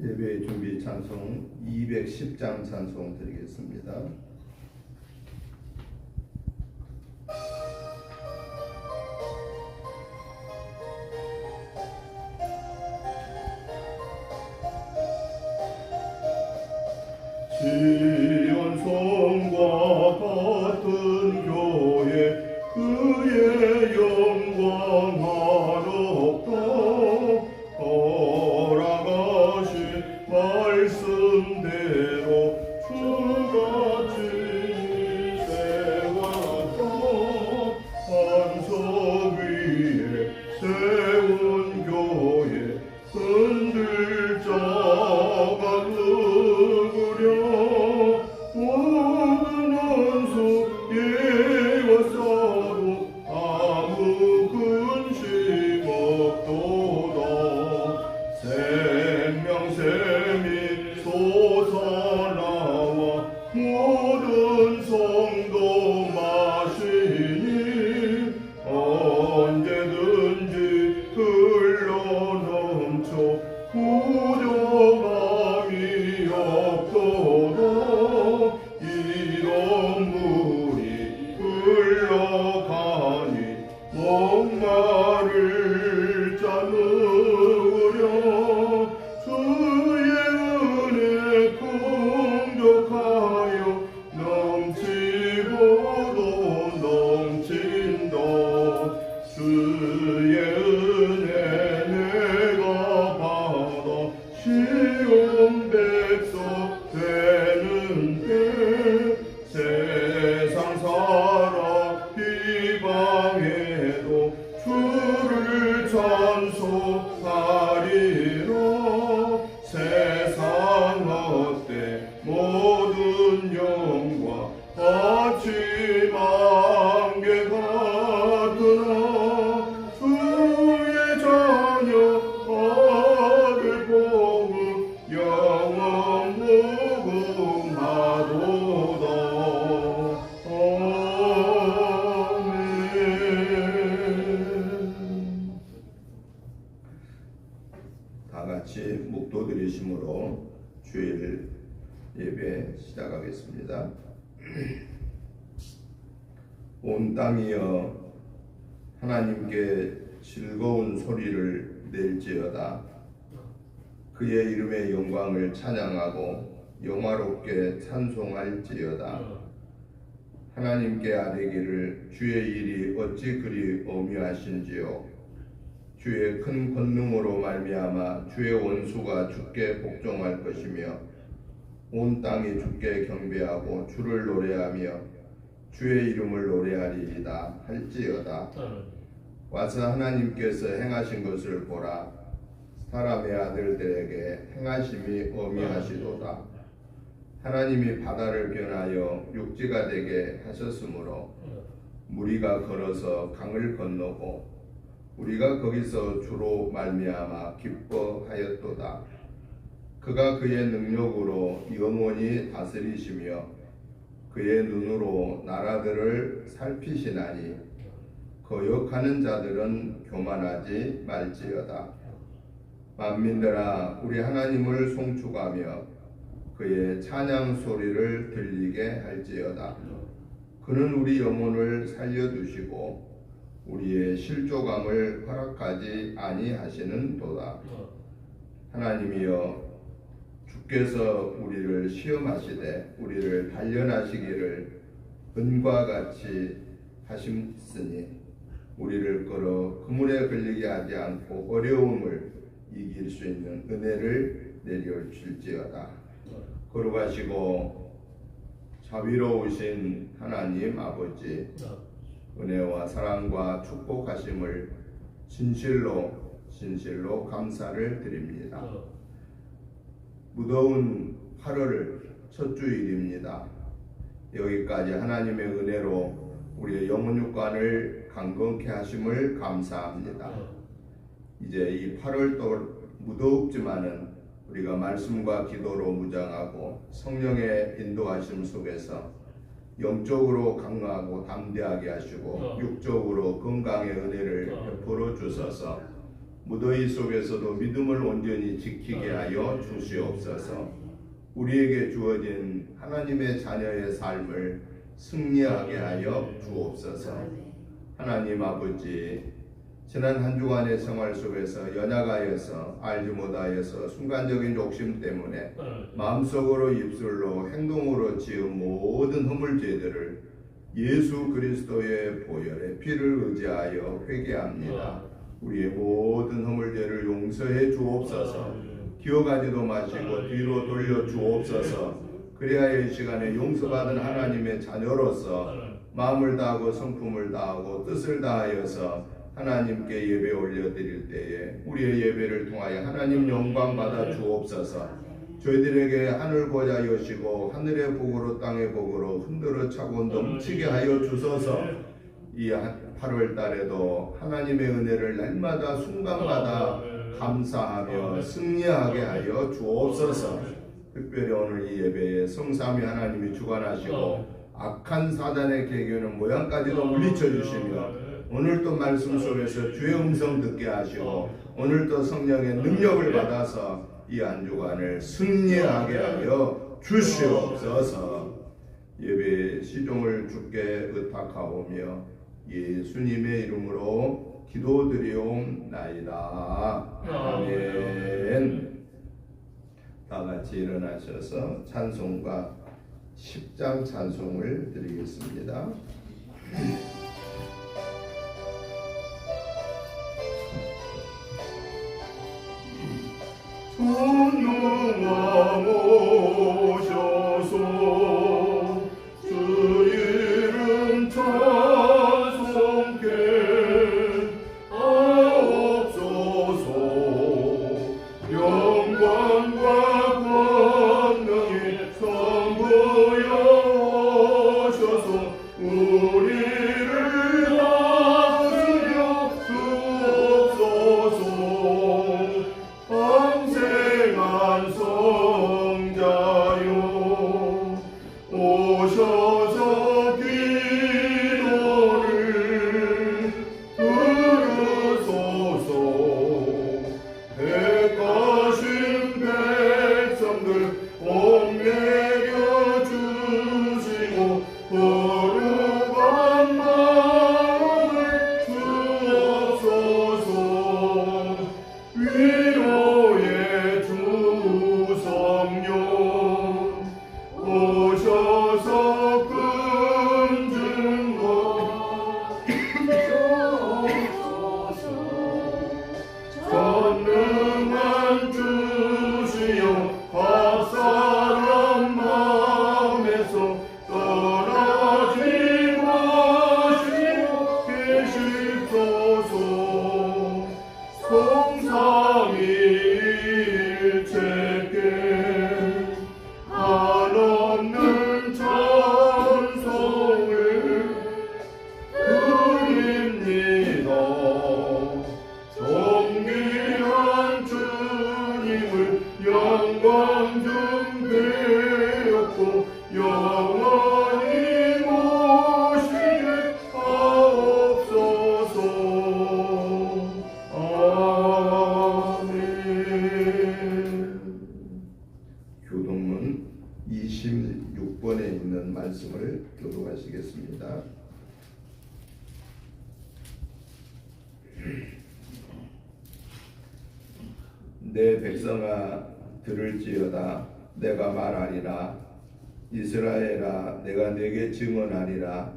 예배 준비 찬송 210장 찬송 드리겠습니다. 시온 성과 같은 교회 그의 영광 아롭다. 허락하신 말씀대로 주같이 세웠다. 반석 위에 세운 교회 흔들 자가 누구랴. 모든 원수 예와사도 아무 근심 없도다. 생명샘이 솟아나와 모든 성도 마시니 언제든지 흘러넘쳐 부족함이 없도다. 이런 물이 흘러가니 목마를 자누려. 주의 은혜 풍족하여 넘치고도 넘친다. 주의 은혜 내가 받아 시온 백성 되는 때 세상 살아 비방해도 주를 찬송하리라. 세상 어때 모든 영광 같이 만개 같으나 주의 자녀 아들 복음 영원 무궁하도다. 아멘. 다같이 묵도드리심으로 주일 예배 시작하겠습니다. 온 땅이여 하나님께 즐거운 소리를 낼지어다. 그의 이름의 영광을 찬양하고 영화롭게 찬송할지어다. 하나님께 아뢰기를 주의 일이 어찌 그리 오묘하신지요. 주의 큰 권능으로 말미암아 주의 원수가 주께 복종할 것이며 온 땅이 주께 경배하고 주를 노래하며 주의 이름을 노래하리이다 할지어다. 와서 하나님께서 행하신 것을 보라. 사람의 아들들에게 행하심이 어미하시도다. 하나님이 바다를 변하여 육지가 되게 하셨으므로 무리가 걸어서 강을 건너고 우리가 거기서 주로 말미암아 기뻐하였도다. 그가 그의 능력으로 영원히 다스리시며 그의 눈으로 나라들을 살피시나니 거역하는 자들은 교만하지 말지어다. 만민들아 우리 하나님을 송축하며 그의 찬양 소리를 들리게 할지어다. 그는 우리 영혼을 살려두시고 우리의 실족함을 허락하지 아니하시는도다. 하나님이여 주께서 우리를 시험하시되 우리를 단련하시기를 은과 같이 하심쓰니 우리를 끌어 그물에 걸리게 하지 않고 어려움을 이길 수 있는 은혜를 내려 줄지어다. 거룩하시고 자비로우신 하나님 아버지, 은혜와 사랑과 축복하심을 진실로 감사를 드립니다. 무더운 8월 첫 주일입니다. 여기까지 하나님의 은혜로 우리의 영혼 육관을 강건케 하심을 감사합니다. 이제 이 8월도 무더웠지만은 우리가 말씀과 기도로 무장하고 성령의 인도하심 속에서 영적으로 강하고 담대하게 하시고 육적으로 건강의 은혜를 베풀어 주셔서 무더위 속에서도 믿음을 온전히 지키게 하여 주시옵소서. 우리에게 주어진 하나님의 자녀의 삶을 승리하게 하여 주옵소서. 하나님 아버지, 지난 한 주간의 생활 속에서 연약하여서 알지 못하여서 순간적인 욕심 때문에 마음속으로 입술로 행동으로 지은 모든 허물죄들을 예수 그리스도의 보혈의 피를 의지하여 회개합니다. 우리의 모든 허물죄를 용서해 주옵소서. 기억하지도 마시고 뒤로 돌려 주옵소서. 그래야 이 시간에 용서받은 하나님의 자녀로서 마음을 다하고 성품을 다하고 뜻을 다하여서 하나님께 예배 올려드릴 때에 우리의 예배를 통하여 하나님 영광 받아 주옵소서. 저희들에게 하늘 보좌 여시고 하늘의 복으로 땅의 복으로 흔들어 차고 넘치게 하여 주소서. 이 8월 달에도 하나님의 은혜를 날마다 순간마다 감사하며 승리하게 하여 주옵소서. 특별히 오늘 이 예배에 성삼위 하나님이 주관하시고 악한 사단의 계교는 모양까지도 물리쳐 주시며 오늘 또 말씀 속에서 주의 음성 듣게 하시고 오늘 또 성령의 능력을 받아서 이 한 주간을 승리하게 하여 주시옵소서. 예배의 시종을 주께 의탁하오며 예수님의 이름으로 기도드리옵나이다. 아멘. 다 같이 일어나셔서 찬송가 10장 찬송을 드리겠습니다. 전능왕 오셔서 주 이름 찬송케 하옵소서. 영광과 권능이 선부여 오셔서 우리를 다스려 주옵소서. 평생한 성자요 오셔서 기도를 들으소서. 백가신 백성들 옥내겨 주시고 거룩한 마음을 주옵소서. 위로의 주 성령 오셔서 큰 증거 전능한 주시여 박사람 마음에서 떠나지 마시고 계시소서. 성삼위일체께 한없는 찬송을 드립니다. 존귀한 주님을 영광 좀 되었고 영원히 모시게 하옵소서. 아멘. 교동문 26번에 있는 말씀을 교독하시겠습니다. 내 백성아 들을지어다. 내가 말하리라. 이스라엘아 내가 내게 증언하리라.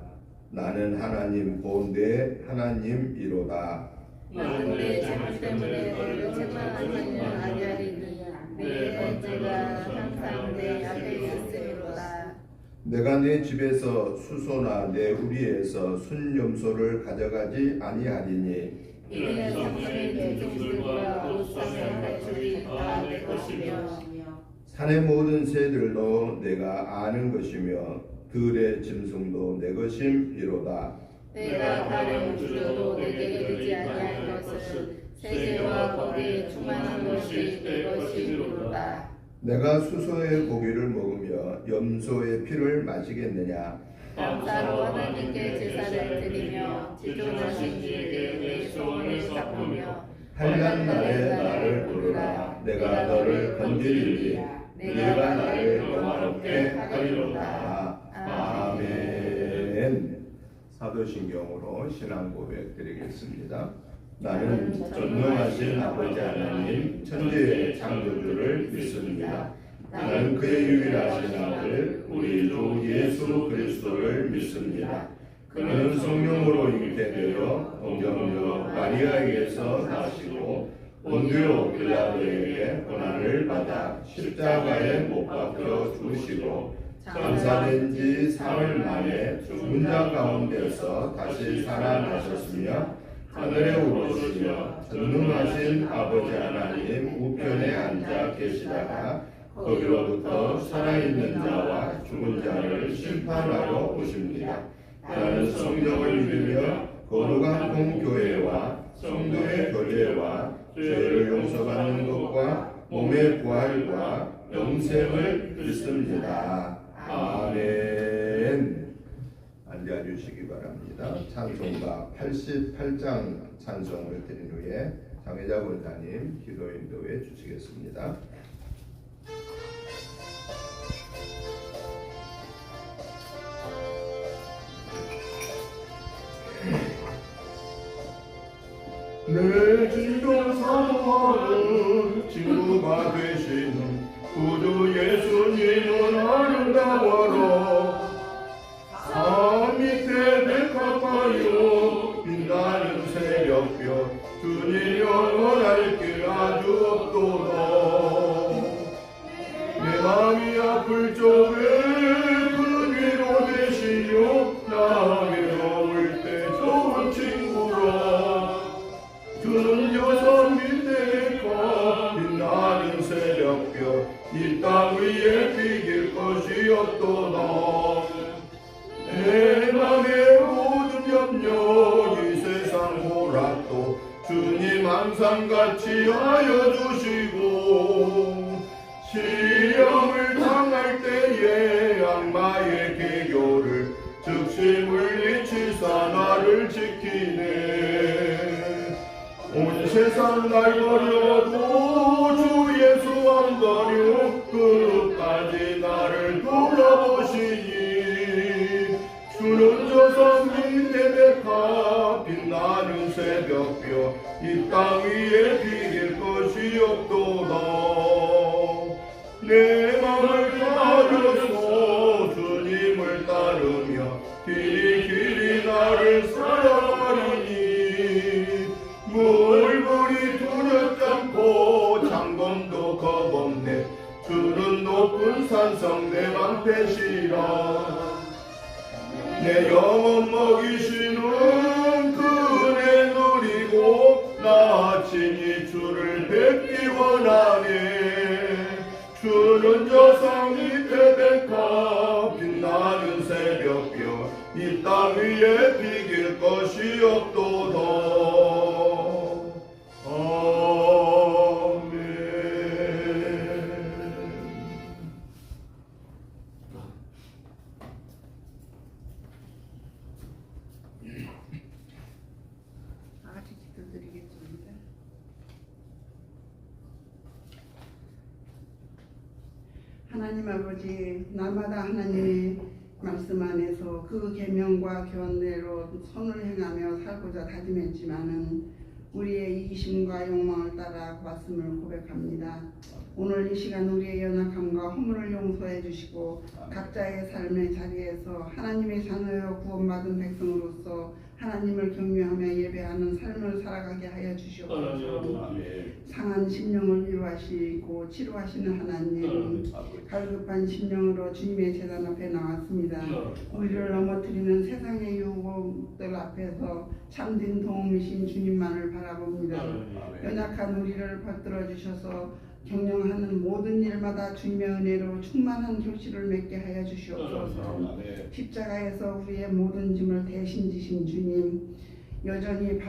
나는 하나님 본대 하나님이로다. 나는 내 잘못 때문에 너를 책망하지는 아니하리니 내 언제가 항상 내 앞에 있으리로다. 내가 내 집에서 수소나 내 우리에서 순염소를 가져가지 아니하리니 이는 삼손의 짐승들과 옷상의 가축이 다 내 것이며 산의 모든 새들도 내가 아는 것이며 들의 짐승도 내 것임이로다. 내가 다른 주저도 내게 이르지 아니할 것은 세계와 거기에 충만한 것이 내 것이로다. 내가 수소의 고기를 먹으며 염소의 피를 마시겠느냐? 감사로 하나님께 제사를 드리며 지존하신 이에게 내 소원을 갚으며 환난 날에 나를 부르라. 내가 너를 건지리니 내가 나를 영화롭게 하리로다. 아멘. 사도신경으로 신앙 고백 드리겠습니다. 나는 전능하신 아버지 하나님 천지의 창조주를 믿습니다. 나는 그의 유일하신 아들 우리 주 예수 그리스도를 믿습니다. 그는 성령으로 잉태되어 동정녀 마리아에게서 나시고 본디오 빌라도에게 고난을 받아 십자가에 못 박혀 죽으시고 장사된 지 사흘 만에 죽은 자 가운데서 다시 살아나셨으며 하늘에 오르시며 전능하신 아버지 하나님 우편에 앉아 계시다가 거기로부터 살아있는 자와 죽은 자를 심판하러 오십니다. 나는 성령을 믿으며 거룩한 공교회와 성도의 교제와 죄를 용서받는 것과 몸의 부활과 영생을 믿습니다. 아멘. 앉아주시기 바랍니다. 찬송가 88장 찬송을 드린 후에 장혜자 권사님 기도 인도해 주시겠습니다. 내 진정 사모하는 친구가 되시는 구주 예수님은 아름다워라. 산 밑에 백합화요 빛나는 새벽별 주님 영원할 길 아주 없도다. 내 마음이 아플 적에 그 위로 되시려 나 외로울 때 좋은 친구라. 주는 여섯 밑에가 빛나는 새벽별 이 땅 위에 비길 것이 없도다. 내 맘의 모든 염려 이 세상 호락도 주님 항상 같이 하여 주시고 시험을 당할 때에 악마의 계교를 즉시 물리치사 나를 지키네. 온 세상 날 버려도 주 예수 안 버려 끝까지 나를 돌아보시니 주는 저성 밑에 백합 빛나는 새벽별 이 땅 위에 비길 것이 없도다. 내 맘을 따라서 주님을 따르며 길이 나를 사랑하리니 물불이 두렵지 않고 창검도 겁없네. 주는 높은 산성 내 방패시라. 내 영혼 먹이시는 그 은혜 누리고 나 친히 주를 뵙기 원하네. 주는 저성 밑에 백합 빛나는 새벽별 이 땅 위에 비길 것이 없도다. 하나님 아버지, 날마다 하나님의 말씀 안에서 그 계명과 교훈대로 선을 행하며 살고자 다짐했지만은 우리의 이기심과 욕망을 따라 왔음을 고백합니다. 오늘 이 시간 우리의 연약함과 허물을 용서해 주시고 각자의 삶의 자리에서 하나님의 자녀여 구원받은 백성으로서 하나님을 경외하며 예배하는 삶을 살아가게 하여 주시옵소서. 상한 심령을 위로하시고 치료하시는 하나님, 갈급한 심령으로 주님의 제단 앞에 나왔습니다. 우리를 넘어뜨리는 세상의 유혹들 앞에서 참된 도움이신 주님만을 바라봅니다. 연약한 우리를 받들어 주셔서 경영하는 모든 일마다 주님의 은혜로 충만한 결실을 맺게 하여 주시옵소서. 십자가에서 우리의 모든 짐을 대신 지신 주님, 여전히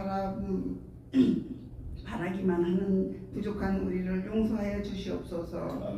바라기만 하는 부족한 우리를 용서하여 주시옵소서.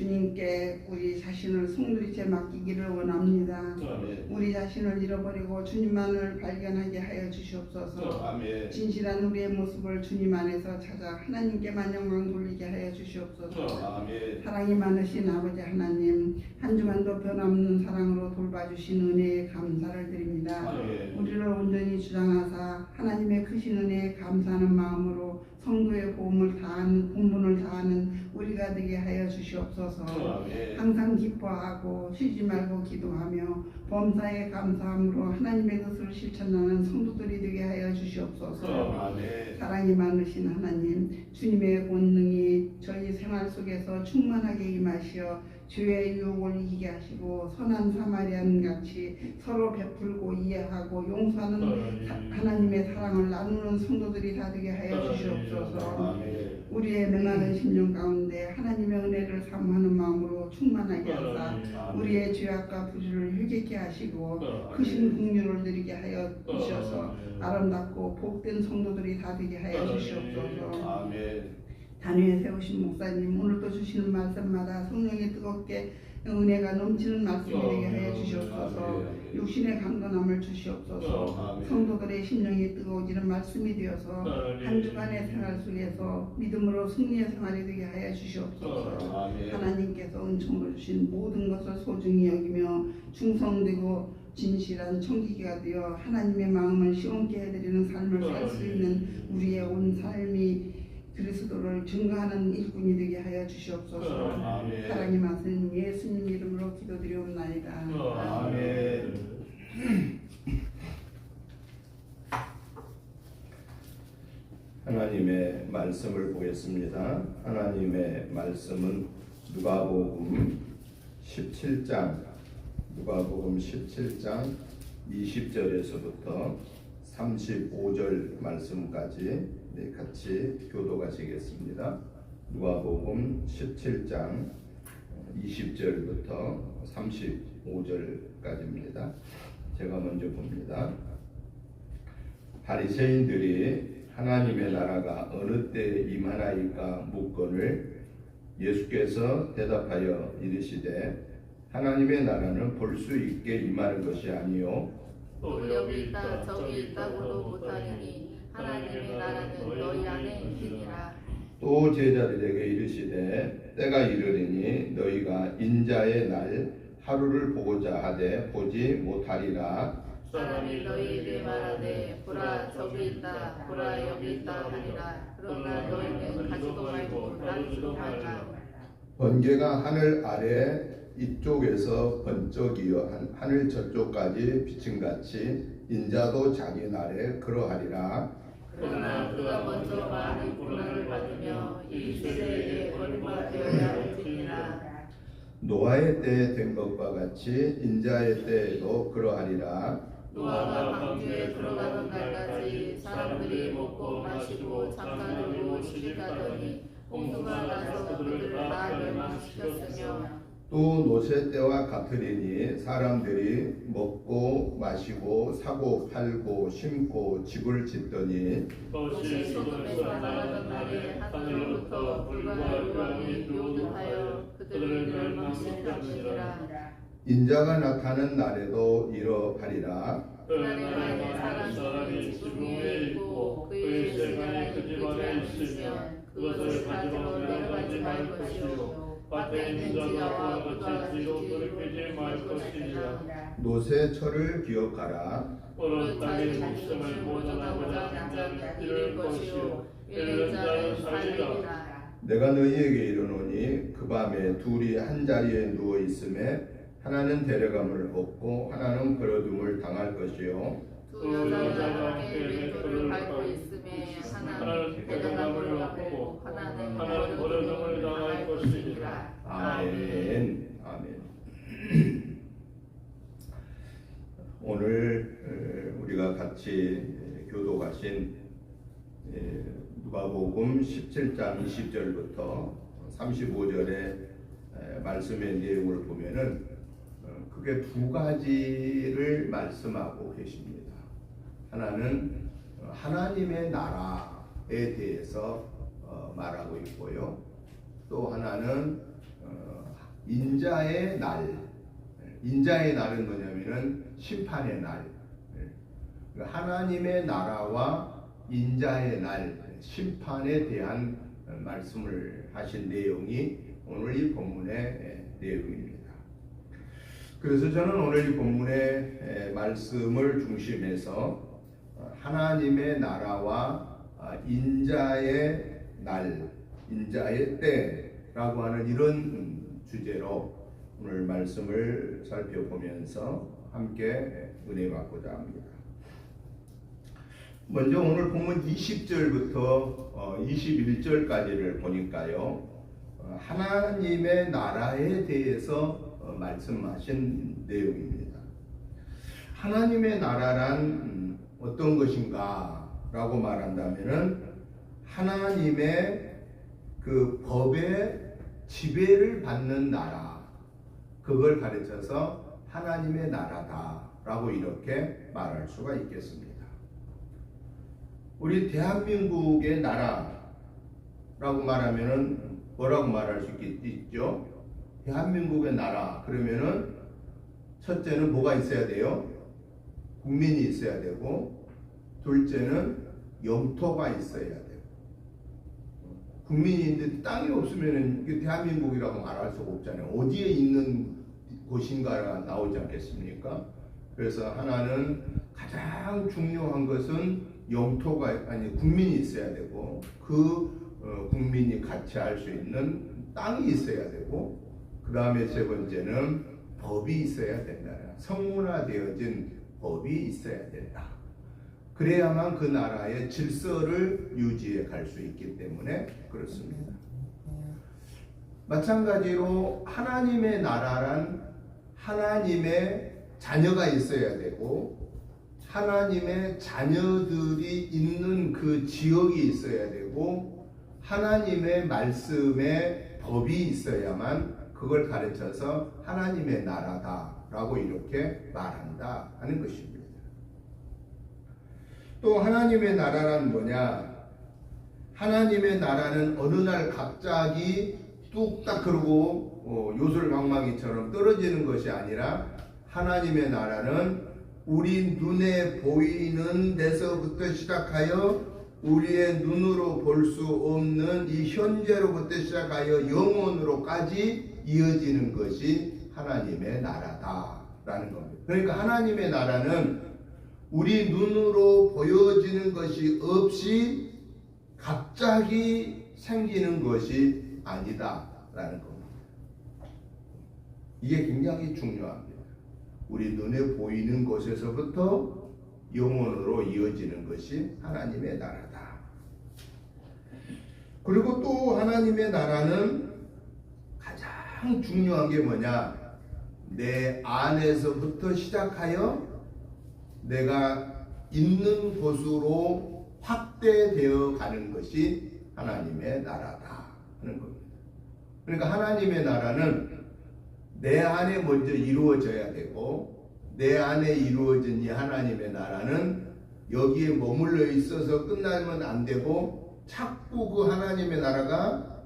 주님께 우리 자신을 송두리째 맡기기를 원합니다. 아멘. 우리 자신을 잃어버리고 주님만을 발견하게 하여 주시옵소서. 아멘. 진실한 우리의 모습을 주님 안에서 찾아 하나님께만 영광 돌리게 하여 주시옵소서. 아멘. 사랑이 많으신 아버지 하나님, 한 주간도 변함없는 사랑으로 돌봐주신 은혜에 감사를 드립니다. 아멘. 우리를 온전히 주장하사 하나님의 크신 은혜에 감사하는 마음으로 성도의 본분을 다하는 우리가 되게 하여 주시옵소서. 아멘. 항상 기뻐하고 쉬지 말고 기도하며 범사에 감사함으로 하나님의 뜻을 실천하는 성도들이 되게 하여 주시옵소서. 아멘. 사랑이 많으신 하나님, 주님의 권능이 저희 생활 속에서 충만하게 임하시어 죄의 유혹을 이기게 하시고 선한 사마리안 같이 서로 베풀고 이해하고 용서하는 하나님의 사랑을 나누는 성도들이 다 되게 하여 주시옵소서. 아멘. 우리의 메마른 심령 가운데 하나님의 은혜를 사모하는 마음으로 충만하게 하사 우리의 죄악과 부주를 회개케 하시고 크신 긍휼을 누리게 하여 주셔서 아름답고 복된 성도들이 다 되게 하여 주시옵소서. 아멘. 단위에 세우신 목사님, 오늘도 주시는 말씀마다 성령이 뜨겁게 은혜가 넘치는 말씀이 되게 하여 주시옵소서. 육신의 강건함을 주시옵소서. 성도들의 심령이 뜨거워지는 말씀이 되어서 한 주간의 생활 속에서 믿음으로 승리의 생활이 되게 하여 주시옵소서. 하나님께서 은총으로 주신 모든 것을 소중히 여기며 충성되고 진실한 청지기가 되어 하나님의 마음을 시원케 해드리는 삶을 살 수 있는 우리의 온 삶이 그리스도를 증거하는 일꾼이 되게 하여 주시옵소서. 아멘. 사랑이 많으신 예수님 이름으로 기도드리옵나이다. 아멘. 하나님의 말씀을 보겠습니다. 하나님의 말씀은 누가복음 17장 20절에서부터 35절 말씀까지 같이 교도하시겠습니다. 누가복음 17장 20절부터 35절까지입니다. 제가 먼저 봅니다. 바리새인들이 하나님의 나라가 어느 때 임하나이까 묻거늘 예수께서 대답하여 이르시되 하나님의 나라는 볼 수 있게 임하는 것이 아니요 또 여기 있다 저기 있다고도 못하리니 하나님의 나라는 너희 안에 있으니라. 또 제자들에게 이르시되 때가 이르리니 너희가 인자의 날 하루를 보고자 하되 보지 못하리라. 사람이 너희에게 말하되 보라 저기 있다 보라 여기 있다 하리라. 그러나 너희는 가지도 말고 나누지도 말라. 번개가 하늘 아래 이쪽에서 번쩍이어 하늘 저쪽까지 비침같이 인자도 자기 날에 그러하리라. 그러나 그가 먼저 많은 고난을 받으며 이 세대에 어린가 되어야 할지니라. 노아의 때에 된 것과 같이 인자의 때에도 그러하리라. 노아가 방주에 들어가던 날까지 사람들이 먹고 마시고 장가들고 시집가더니 홍수가 나서 그들을 다 멸망시켰으며 또 노세 때와 같으리니 사람들이 먹고 마시고 사고 팔고 심고 집을 짓더니 혹시 소돔에서 살아가던 날에 하늘로부터 불과 유황이 비오듯하여 그들을 멸망시켰느니라. 인자가 나타난 날에도 이러하리라. 그날에 만일 사람이 지붕 위에 있고 그의 시간이 그 집안에 있으면 그것을 가지러 내려가지 말 것이요 밭에 있는 지가와 그가 지지로 돌이키지 말 것이니라. 노세 철을 기억하라. 오른 자의 목숨을 보존하고자 한 자는 잃을 것이요 잃는 자는 살리리라. 내가 너희에게 이르노니 그 밤에 둘이 한 자리에 누워 있음에 하나는 데려감을 얻고 하나는 버려둠을 당할 것이요 두 여자가 함께 맷돌을 밟고 있음에 하나는 데려감을 얻고 하나는 버려둠을 당할 것이니라. 아멘. 아멘. 오늘 우리가 같이 교도하신 누가복음 17장 20절부터 35절의 말씀의 내용을 보면은 크게 두 가지를 말씀하고 계십니다. 하나는 하나님의 나라에 대해서 말하고 있고요. 또 하나는 인자의 날. 인자의 날은 뭐냐면은 심판의 날. 하나님의 나라와 인자의 날, 심판에 대한 말씀을 하신 내용이 오늘 이 본문의 내용입니다. 그래서 저는 오늘 이 본문의 말씀을 중심해서 하나님의 나라와 인자의 날, 인자의 때라고 하는 이런 주제로 오늘 말씀을 살펴보면서 함께 은혜 받고자 합니다. 먼저 오늘 본문 20절부터 21절까지를 보니까요, 하나님의 나라에 대해서 말씀하신 내용입니다. 하나님의 나라란 어떤 것인가 라고 말한다면은 하나님의 그 법의 지배를 받는 나라, 그걸 가르쳐서 하나님의 나라다라고 이렇게 말할 수가 있겠습니다. 우리 대한민국의 나라라고 말하면은 뭐라고 말할 수 있죠? 대한민국의 나라 그러면은 첫째는 뭐가 있어야 돼요? 국민이 있어야 되고, 둘째는 영토가 있어야 돼요. 국민이 있는데 땅이 없으면은 이게 대한민국이라고 말할 수가 없잖아요. 어디에 있는 곳인가가 나오지 않겠습니까? 그래서 하나는 가장 중요한 것은 영토가 아니 국민이 있어야 되고, 그 국민이 같이 할 수 있는 땅이 있어야 되고, 그 다음에 세 번째는 법이 있어야 된다. 성문화되어진 법이 있어야 된다. 그래야만 그 나라의 질서를 유지해 갈 수 있기 때문에 그렇습니다. 마찬가지로 하나님의 나라란 하나님의 자녀가 있어야 되고, 하나님의 자녀들이 있는 그 지역이 있어야 되고, 하나님의 말씀에 법이 있어야만 그걸 가르쳐서 하나님의 나라다라고 이렇게 말한다 하는 것입니다. 또 하나님의 나라란 뭐냐? 하나님의 나라는 어느 날 갑자기 뚝딱 그러고 요술방망이처럼 떨어지는 것이 아니라, 하나님의 나라는 우리 눈에 보이는 데서부터 시작하여 우리의 눈으로 볼 수 없는 이 현재로부터 시작하여 영원으로까지 이어지는 것이 하나님의 나라다라는 겁니다. 그러니까 하나님의 나라는 우리 눈으로 보여지는 것이 없이 갑자기 생기는 것이 아니다라는 겁니다. 이게 굉장히 중요합니다. 우리 눈에 보이는 곳에서부터 영원으로 이어지는 것이 하나님의 나라다. 그리고 또 하나님의 나라는 가장 중요한 게 뭐냐? 내 안에서부터 시작하여 내가 있는 곳으로 확대되어 가는 것이 하나님의 나라다 하는 겁니다. 그러니까 하나님의 나라는 내 안에 먼저 이루어져야 되고, 내 안에 이루어진 이 하나님의 나라는 여기에 머물러 있어서 끝나면 안 되고, 자꾸 그 하나님의 나라가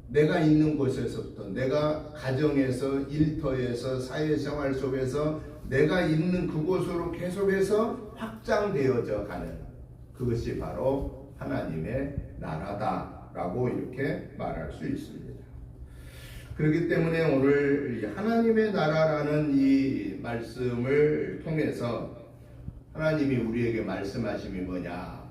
내가 있는 곳에서부터, 내가 가정에서, 일터에서, 사회생활 속에서 내가 있는 그곳으로 계속해서 확장되어져 가는, 그것이 바로 하나님의 나라다라고 이렇게 말할 수 있습니다. 그렇기 때문에 오늘 하나님의 나라라는 이 말씀을 통해서 하나님이 우리에게 말씀하심이 뭐냐?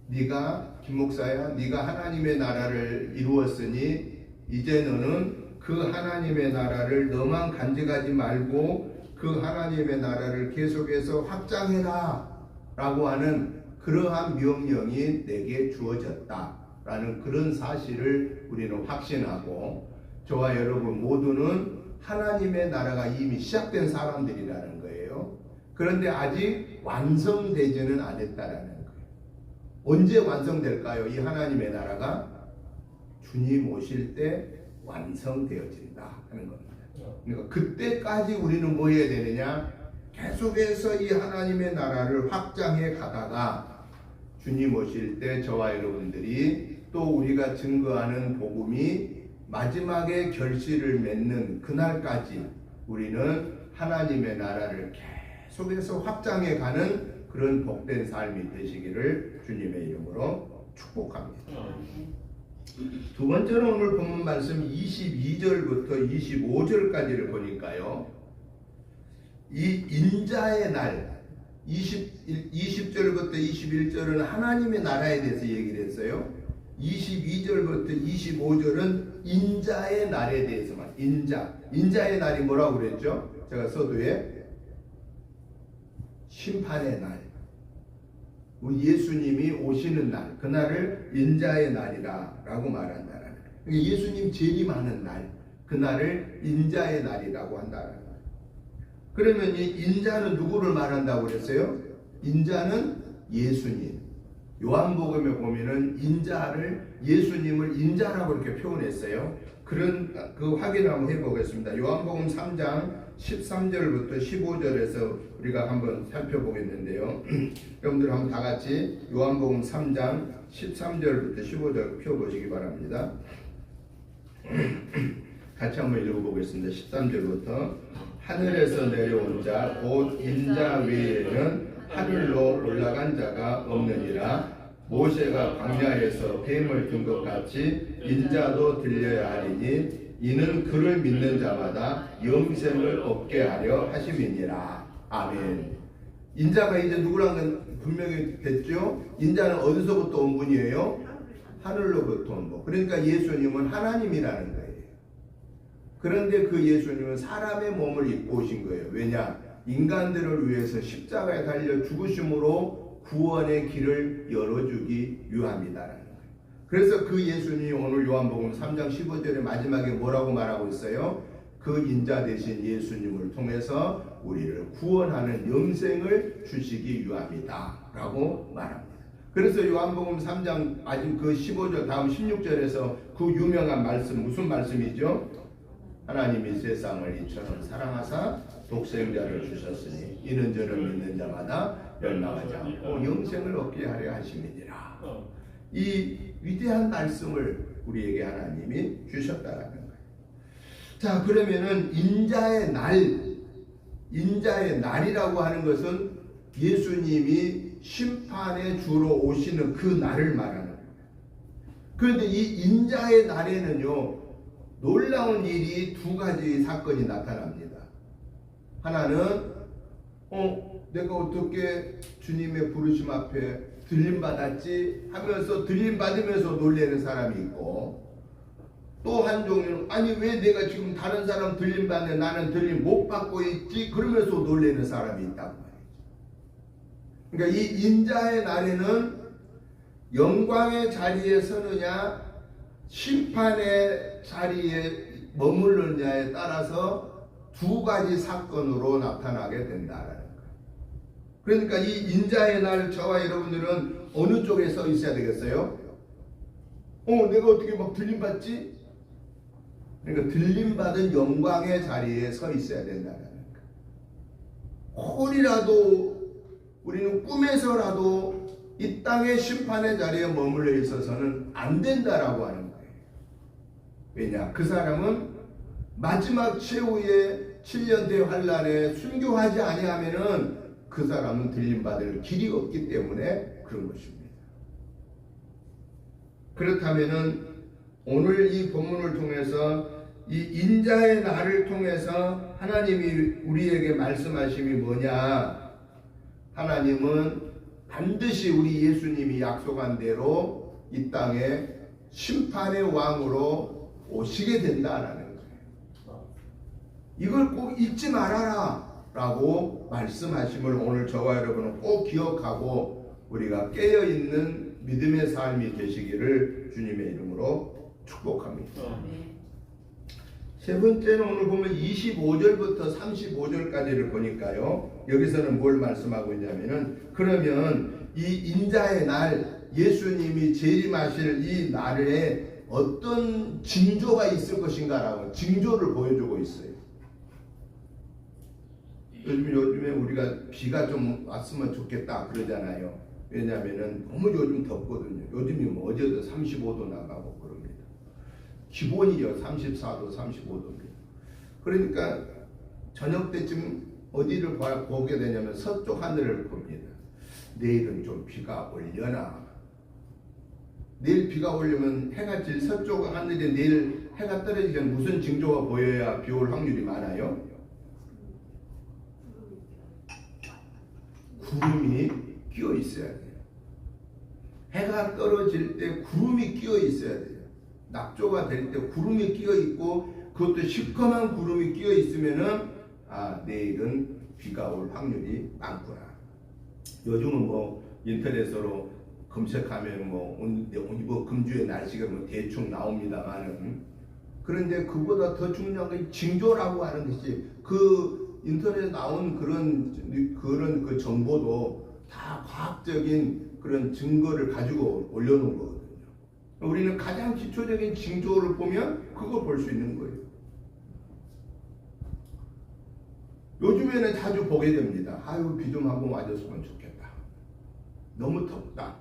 네가 김 목사야, 네가 하나님의 나라를 이루었으니 이제 너는 그 하나님의 나라를 너만 간직하지 말고 그 하나님의 나라를 계속해서 확장해라 라고 하는 그러한 명령이 내게 주어졌다라는 그런 사실을 우리는 확신하고, 저와 여러분 모두는 하나님의 나라가 이미 시작된 사람들이라는 거예요. 그런데 아직 완성되지는 않았다라는 거예요. 언제 완성될까요? 이 하나님의 나라가 주님 오실 때 완성되어진다 하는 겁니다. 그러니까 그때까지 우리는 뭐 해야 되느냐? 계속해서 이 하나님의 나라를 확장해 가다가 주님 오실 때 저와 여러분들이 또 우리가 증거하는 복음이 마지막에 결실을 맺는 그날까지 우리는 하나님의 나라를 계속해서 확장해 가는 그런 복된 삶이 되시기를 주님의 이름으로 축복합니다. 두 번째로 오늘 본문 말씀 22절부터 25절까지를 보니까요, 이 인자의 날 20절부터 21절은 하나님의 나라에 대해서 얘기를 했어요. 22절부터 25절은 인자의 날에 대해서만. 인자의 날이 뭐라고 그랬죠? 제가 서두에 심판의 날, 우리 예수님이 오시는 날, 그날을 인자의 날이라 라고 말한다라는 거예요. 그러니까 예수님 재림하는 날, 그날을 인자의 날이라고 한다라는 거예요. 그러면 이 인자는 누구를 말한다고 그랬어요? 인자는 예수님. 요한복음에 보면은 예수님을 인자라고 이렇게 표현했어요. 그런 그 확인을 한번 해보겠습니다. 요한복음 3장 13절부터 15절에서 우리가 한번 살펴보겠는데요. 여러분들 한번 다 같이 요한복음 3장 13절부터 15절 펴보시기 바랍니다. 같이 한번 읽어보겠습니다. 13절부터 하늘에서 내려온 자 곧 인자 외에는 하늘로 올라간 자가 없느니라. 모세가 광야에서 뱀을 든 것 같이 인자도 들려야 하리니 이는 그를 믿는 자마다 영생을 얻게 하려 하심이니라. 아멘. 인자가 이제 누구란 건 분명히 됐죠? 인자는 어디서부터 온 분이에요? 하늘로부터 온 분. 그러니까 예수님은 하나님이라는 거예요. 그런데 그 예수님은 사람의 몸을 입고 오신 거예요. 왜냐? 인간들을 위해서 십자가에 달려 죽으심으로 구원의 길을 열어주기 위함이다라는 거예요. 그래서 그 예수님이 오늘 요한복음 3장 15절의 마지막에 뭐라고 말하고 있어요? 그 인자 되신 예수님을 통해서 우리를 구원하는 영생을 주시기 위함이다 라고 말합니다. 그래서 요한복음 3장 아직 그 15절 다음 16절에서 그 유명한 말씀, 무슨 말씀이죠? 하나님이 세상을 이처럼 사랑하사 독생자를 주셨으니 이는 저를 믿는 자마다 멸망하지 않고 영생을 얻게 하려 하심이니라. 이 위대한 말씀을 우리에게 하나님이 주셨다라는 거예요. 자, 그러면은 인자의 날이라고 하는 것은 예수님이 심판의 주로 오시는 그 날을 말하는 거예요. 그런데 이 인자의 날에는요, 놀라운 일이 두 가지 사건이 나타납니다. 하나는 내가 어떻게 주님의 부르심 앞에 들림받았지 하면서 들림받으면서 놀라는 사람이 있고, 또 한 종류는 아니 왜 내가 지금 다른 사람 들림받는데 나는 들림 못 받고 있지 그러면서 놀라는 사람이 있단 말이죠. 그러니까 이 인자의 날에는 영광의 자리에 서느냐 심판의 자리에 머무르느냐에 따라서 두 가지 사건으로 나타나게 된다라는 거예요. 그러니까 이 인자의 날 저와 여러분들은 어느 쪽에 서 있어야 되겠어요? 내가 어떻게 막 들림받지? 그러니까 들림받은 영광의 자리에 서 있어야 된다는 거예요. 혹이라도 우리는 꿈에서라도 이 땅의 심판의 자리에 머물러 있어서는 안 된다라고 하는 거예요. 왜냐? 그 사람은 마지막 최후의 7년 대환란에 순교하지 아니하면은 그 사람은 들림받을 길이 없기 때문에 그런 것입니다. 그렇다면은 오늘 이 본문을 통해서 이 인자의 날을 통해서 하나님이 우리에게 말씀하심이 뭐냐? 하나님은 반드시 우리 예수님이 약속한 대로 이 땅에 심판의 왕으로 오시게 된다라는 거예요. 이걸 꼭 잊지 말아라 라고 말씀하심을 오늘 저와 여러분은 꼭 기억하고 우리가 깨어있는 믿음의 삶이 되시기를 주님의 이름으로 축복합니다. 세 번째는 오늘 보면 25절부터 35절까지를 보니까요, 여기서는 뭘 말씀하고 있냐면은, 그러면 이 인자의 날, 예수님이 재림하실 이 날에 어떤 징조가 있을 것인가라고 징조를 보여주고 있어요. 요즘에 우리가 비가 좀 왔으면 좋겠다 그러잖아요. 왜냐하면은 너무 요즘 덥거든요. 요즘이 뭐 어제도 35도 나가고 그럽니다. 기본이요. 34도, 35도입니다. 그러니까 저녁 때쯤 어디를 보게 되냐면 서쪽 하늘을 봅니다. 내일은 좀 비가 올려나. 내일 비가 오려면 해가 질 서쪽 하늘에 내일 해가 떨어지기 전 무슨 징조가 보여야 비 올 확률이 많아요? 구름이 끼어 있어야 돼요. 해가 떨어질 때 구름이 끼어 있어야 돼요. 낙조가 될 때 구름이 끼어 있고 그것도 시커먼 구름이 끼어 있으면은 내일은 비가 올 확률이 많구나. 요즘은 뭐 인터넷으로 검색하면 뭐 금주의 날씨가 뭐 대충 나옵니다만은, 그런데 그보다 더 중요한 건 징조라고 하는 것이 그 인터넷에 나온 그런 그 정보도 다 과학적인 그런 증거를 가지고 올려놓은 거거든요. 우리는 가장 기초적인 징조를 보면 그걸 볼 수 있는 거예요. 요즘에는 자주 보게 됩니다. 아유, 비 좀 하고 와줬으면 좋겠다. 너무 덥다.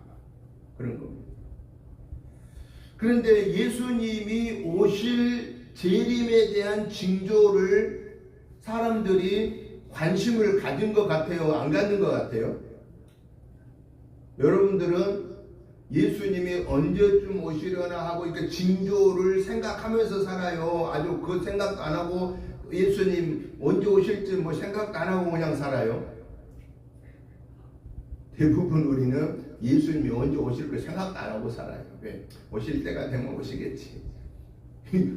그런 겁니다. 그런데 예수님이 오실 재림에 대한 징조를 사람들이 관심을 가진 것 같아요? 안 갖는 것 같아요? 여러분들은 예수님이 언제쯤 오시려나 하고 이렇게 징조를 생각하면서 살아요? 아주 그 생각도 안 하고 예수님 언제 오실지 뭐 생각도 안 하고 그냥 살아요? 대부분 우리는 예수님이 언제 오실 거 생각도 안 하고 살아요. 왜? 오실 때가 되면 오시겠지.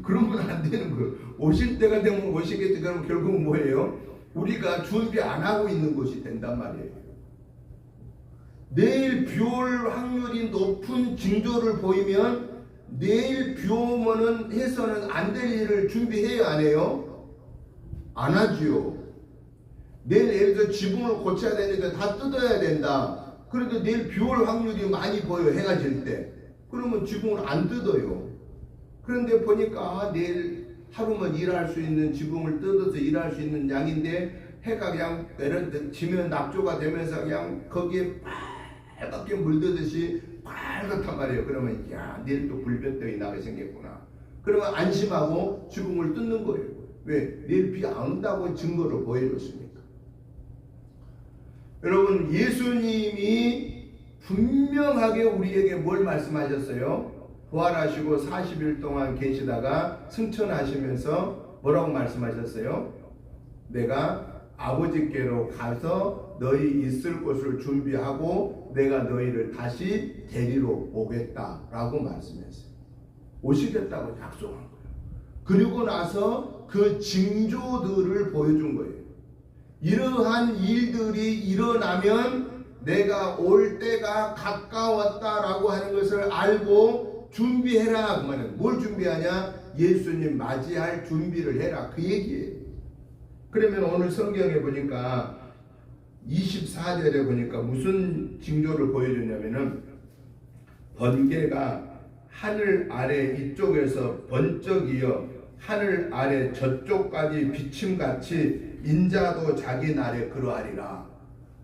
그러면 안 되는 거예요. 오실 때가 되면 오시겠지. 그러면 결국은 뭐예요? 우리가 준비 안 하고 있는 것이 된단 말이에요. 내일 비 올 확률이 높은 징조를 보이면 내일 비 오면은 해서는 안 될 일을 준비해요, 안 해요? 안 하지요. 내일 예를 들어 지붕을 고쳐야 되는데 다 뜯어야 된다. 그런데 내일 비 올 확률이 많이 보여, 해가 질 때. 그러면 지붕을 안 뜯어요. 그런데 보니까 내일 하루만 일할 수 있는 지붕을 뜯어서 일할 수 있는 양인데 해가 그냥 지면 낙조가 되면서 그냥 거기에 빨갛게 물드듯이 빨갛단 말이에요. 그러면 내일 또 불볕덩이 나게 생겼구나. 그러면 안심하고 지붕을 뜯는 거예요. 왜? 내일 비 안 온다고 증거를 보여줬으니까. 여러분, 예수님이 분명하게 우리에게 뭘 말씀하셨어요? 부활하시고 40일 동안 계시다가 승천하시면서 뭐라고 말씀하셨어요? 내가 아버지께로 가서 너희 있을 곳을 준비하고 내가 너희를 다시 데리러 오겠다라고 말씀했어요. 오시겠다고 약속한 거예요. 그리고 나서 그 징조들을 보여준 거예요. 이러한 일들이 일어나면 내가 올 때가 가까웠다라고 하는 것을 알고 준비해라. 그 말은 뭘 준비하냐? 예수님 맞이할 준비를 해라. 그 얘기예요. 그러면 오늘 성경에 보니까 24절에 보니까 무슨 징조를 보여주냐면은 번개가 하늘 아래 이쪽에서 번쩍이어 하늘 아래 저쪽까지 비침같이 인자도 자기 날에 그러하리라.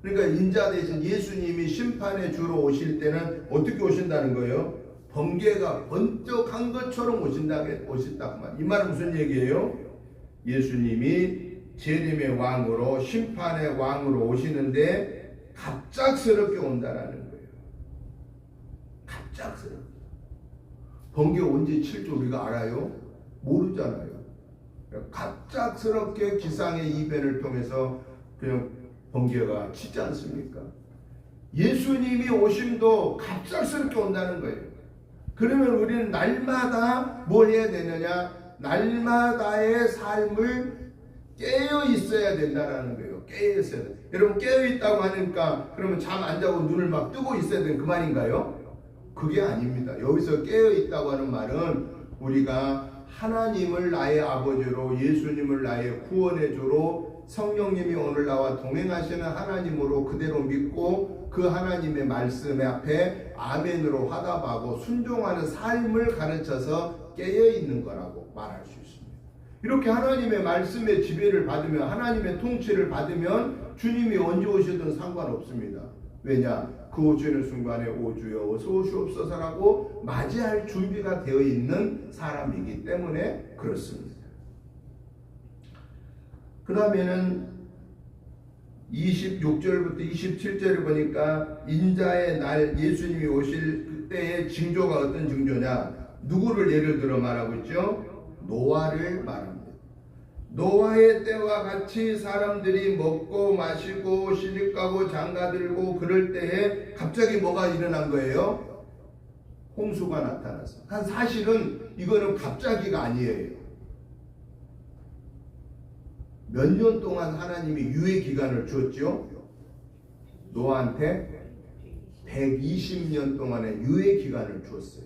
그러니까 인자 대신 예수님이 심판의 주로 오실 때는 어떻게 오신다는 거예요? 번개가 번쩍한 것처럼 오신다고 말. 이 말은 무슨 얘기예요? 예수님이 재림의 왕으로 심판의 왕으로 오시는데 갑작스럽게 온다라는 거예요. 갑작스럽게. 번개 언제 칠 줄 우리가 알아요? 모르잖아요. 갑작스럽게 기상의 이변을 통해서 그냥 번개가 치지 않습니까? 예수님이 오심도 갑작스럽게 온다는 거예요. 그러면 우리는 날마다 뭘 해야 되느냐? 날마다의 삶을 깨어 있어야 된다라는 거예요. 깨어 있어야 돼. 여러분, 깨어 있다고 하니까 그러면 잠 안 자고 눈을 막 뜨고 있어야 되는 그 말인가요? 그게 아닙니다. 여기서 깨어 있다고 하는 말은 우리가 하나님을 나의 아버지로, 예수님을 나의 구원의 주로, 성령님이 오늘 나와 동행하시는 하나님으로 그대로 믿고 그 하나님의 말씀 앞에 아멘으로 화답하고 순종하는 삶을 가르쳐서 깨어 있는 거라고 말할 수 있습니다. 이렇게 하나님의 말씀의 지배를 받으면, 하나님의 통치를 받으면 주님이 언제 오시든 상관없습니다. 왜냐? 그 오시는 순간에 오주여 어서 오시옵소서라고 맞이할 준비가 되어 있는 사람이기 때문에 그렇습니다. 그 다음에는 26절부터 27절을 보니까 인자의 날 예수님이 오실 그때의 징조가 어떤 징조냐? 누구를 예를 들어 말하고 있죠? 노아를 말합니다. 노아의 때와 같이 사람들이 먹고 마시고 시집가고 장가들고 그럴 때에 갑자기 뭐가 일어난 거예요? 홍수가 나타났어. 사실은 이거는 갑자기가 아니에요. 몇 년 동안 하나님이 유예 기간을 주었죠? 노아한테 120년 동안의 유예 기간을 주었어요.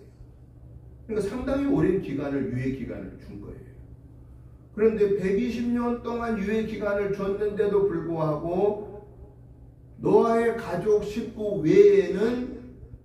그러니까 상당히 오랜 기간을 유예 기간을 준 거예요. 그런데 120년 동안 유예 기간을 줬는데도 불구하고 노아의 가족 식구 외에는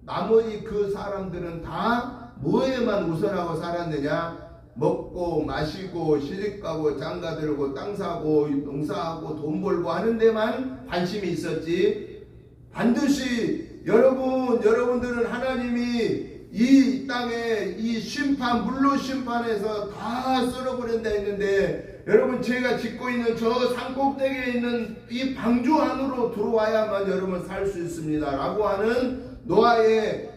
나머지 그 사람들은 다 뭐에만 우선하고 살았느냐? 먹고 마시고 시집가고 장가들고 땅 사고 농사하고 돈 벌고 하는 데만 관심이 있었지. 반드시 여러분들은 하나님이 이 땅에 이 심판 물로 심판해서 다 썰어버린다 했는데, 여러분 제가 짓고 있는 저 산꼭대기에 있는 이 방주 안으로 들어와야만 여러분 살 수 있습니다 라고 하는 노아의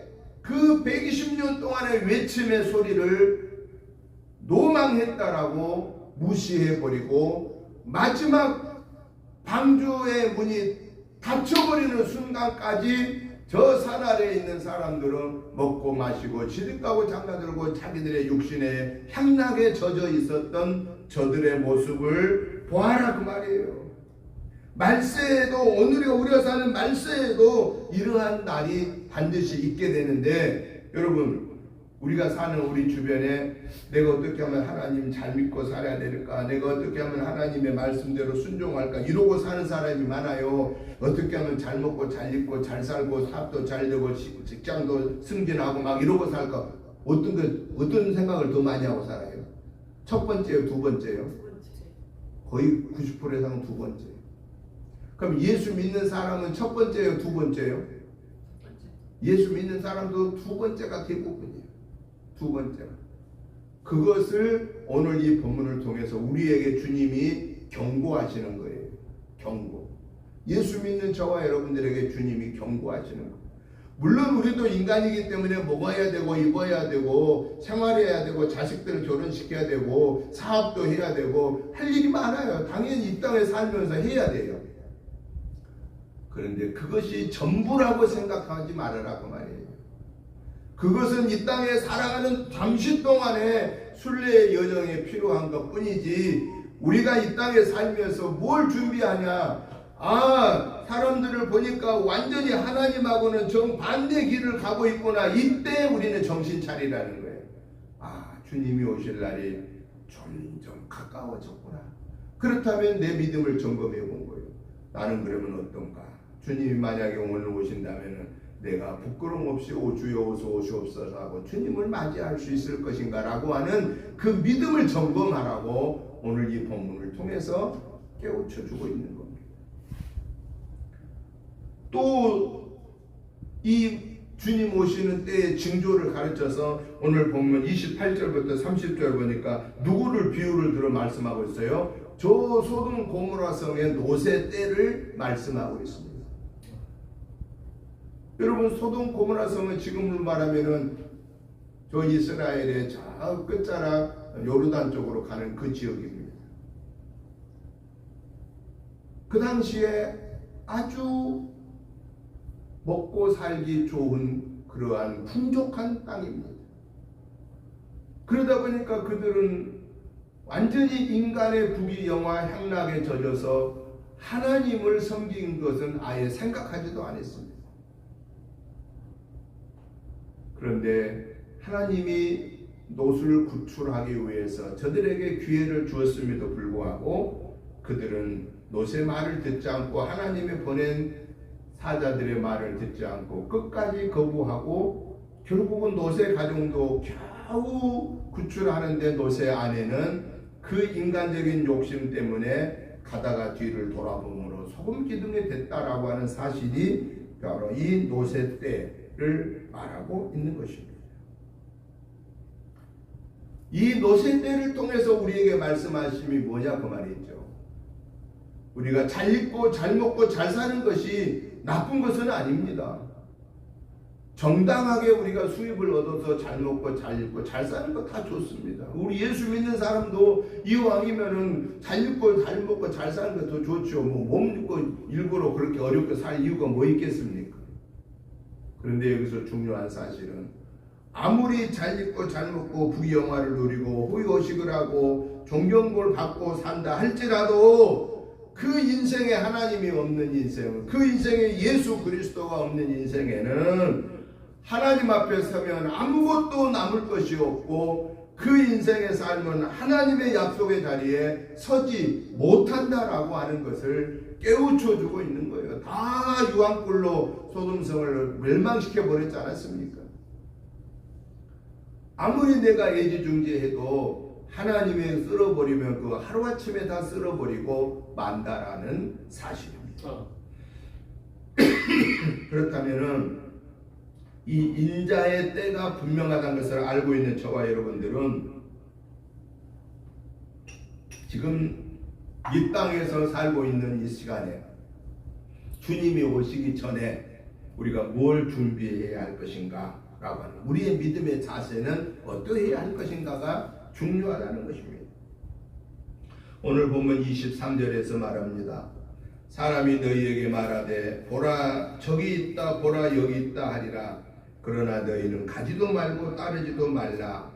그 120년 동안의 외침의 소리를 노망했다라고 무시해버리고 마지막 방주의 문이 닫혀버리는 순간까지 저 산 아래에 있는 사람들은 먹고 마시고 시집가고 장가들고 자기들의 육신에 향락에 젖어 있었던 저들의 모습을 보아라 그 말이에요. 말세에도, 오늘의 우리가 사는 말세에도 이러한 날이 반드시 있게 되는데, 여러분 우리가 사는 우리 주변에 내가 어떻게 하면 하나님 잘 믿고 살아야 될까, 내가 어떻게 하면 하나님의 말씀대로 순종할까 이러고 사는 사람이 많아요. 어떻게 하면 잘 먹고 잘 입고 잘 살고 사업도 잘 되고 직장도 승진하고 막 이러고 살까. 어떤 생각을 더 많이 하고 살아요? 첫 번째요, 두 번째요? 거의 90% 이상은 두 번째. 그럼 예수 믿는 사람은 첫 번째요, 두 번째요? 예수 믿는 사람도 두 번째가 대부분이에요. 두 번째가. 그것을 오늘 이 본문을 통해서 우리에게 주님이 경고하시는 거예요. 경고. 예수 믿는 저와 여러분들에게 주님이 경고하시는 거예요. 물론 우리도 인간이기 때문에 먹어야 되고 입어야 되고 생활해야 되고 자식들을 결혼시켜야 되고 사업도 해야 되고 할 일이 많아요. 당연히 이 땅에 살면서 해야 돼요. 그런데 그것이 전부라고 생각하지 말으라고 말이에요. 그것은 이 땅에 살아가는 잠시 동안의 순례의 여정에 필요한 것 뿐이지, 우리가 이 땅에 살면서 뭘 준비하냐? 사람들을 보니까 완전히 하나님하고는 정반대 길을 가고 있구나. 이때 우리는 정신 차리라는 거예요. 주님이 오실 날이 점점 가까워졌구나. 그렇다면 내 믿음을 점검해 본 거예요. 나는 그러면 어떤가? 주님이 만약에 오늘 오신다면 내가 부끄러움 없이 주여 어서 오시옵소서 하고 주님을 맞이할 수 있을 것인가 라고 하는 그 믿음을 점검하라고 오늘 이 본문을 통해서 깨우쳐주고 있는 겁니다. 또 이 주님 오시는 때의 징조를 가르쳐서 오늘 본문 28절부터 30절 보니까 누구를 비유를 들어 말씀하고 있어요? 저 소돔 고모라 성의 노새 때를 말씀하고 있습니다. 여러분 소돔 고모라 성은 지금으로 말하면은 저 이스라엘의 저 끝자락 요르단 쪽으로 가는 그 지역입니다. 그 당시에 아주 먹고 살기 좋은 그러한 풍족한 땅입니다. 그러다 보니까 그들은 완전히 인간의 부귀영화 향락에 젖어서 하나님을 섬긴 것은 아예 생각하지도 않았습니다. 그런데 하나님이 롯을 구출하기 위해서 저들에게 기회를 주었음에도 불구하고 그들은 롯의 말을 듣지 않고 하나님이 보낸 사자들의 말을 듣지 않고 끝까지 거부하고 결국은 롯의 가정도 겨우 구출하는데 롯의 아내는 그 인간적인 욕심 때문에 가다가 뒤를 돌아보므로 소금 기둥이 됐다라고 하는 사실이 바로 이 노새 때를 말하고 있는 것입니다. 이 노새 때를 통해서 우리에게 말씀하심이 뭐냐 그 말이죠. 우리가 잘 입고 잘 먹고 잘 사는 것이 나쁜 것은 아닙니다. 정당하게 우리가 수입을 얻어서 잘 먹고 잘 입고 잘 사는 거 다 좋습니다. 우리 예수 믿는 사람도 이왕이면은 잘 입고 잘 먹고 잘 사는 거 더 좋죠. 몸 입고 일부러 그렇게 어렵게 살 이유가 뭐 있겠습니까? 그런데 여기서 중요한 사실은 아무리 잘 입고 잘 먹고 부귀영화를 누리고 호의호식을 하고 존경을 받고 산다 할지라도 그 인생에 하나님이 없는 인생, 그 인생에 예수 그리스도가 없는 인생에는 하나님 앞에 서면 아무것도 남을 것이 없고 그 인생의 삶은 하나님의 약속의 자리에 서지 못한다라고 하는 것을 깨우쳐주고 있는 거예요. 다 유황불로 소돔성을 멸망시켜 버렸지 않았습니까? 아무리 내가 애지중지해도 하나님이 쓸어버리면 그 하루아침에 다 쓸어버리고 만다라는 사실입니다. 그렇다면은 이 인자의 때가 분명하다는 것을 알고 있는 저와 여러분들은 지금 이 땅에서 살고 있는 이 시간에 주님이 오시기 전에 우리가 뭘 준비해야 할 것인가 라고 하는 우리의 믿음의 자세는 어떠해야 할 것인가가 중요하다는 것입니다. 오늘 보면 23절에서 말합니다. 사람이 너희에게 말하되 보라 저기 있다 보라 여기 있다 하리라. 그러나 너희는 가지도 말고 따르지도 말라.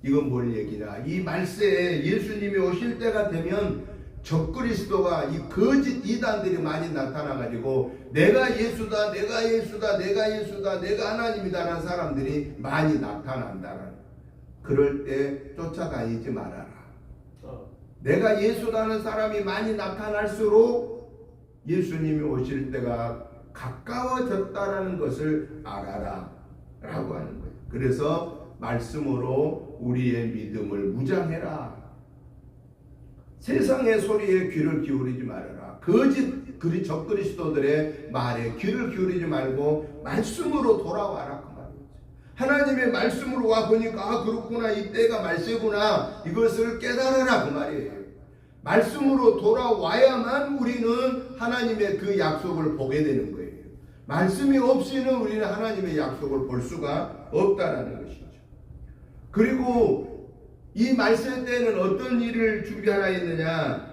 이건 뭘 얘기냐? 이 말세에 예수님이 오실 때가 되면 적그리스도가 이 거짓 이단들이 많이 나타나가지고 내가 예수다 내가 예수다 내가 예수다 내가 하나님이다라는 사람들이 많이 나타난다는. 그럴 때 쫓아다니지 말아라. 내가 예수다는 사람이 많이 나타날수록 예수님이 오실 때가 가까워졌다라는 것을 알아라 라고 하는 거예요. 그래서 말씀으로 우리의 믿음을 무장해라. 세상의 소리에 귀를 기울이지 말아라. 거짓 적그리스도들의 말에 귀를 기울이지 말고 말씀으로 돌아와라 그 말이죠. 하나님의 말씀으로 와 보니까 그렇구나 이 때가 말세구나 이것을 깨달아라 그 말이에요. 말씀으로 돌아와야만 우리는 하나님의 그 약속을 보게 되는 거예요. 말씀이 없이는 우리는 하나님의 약속을 볼 수가 없다라는 것이죠. 그리고 이 말세 때는 어떤 일을 준비하라 했느냐?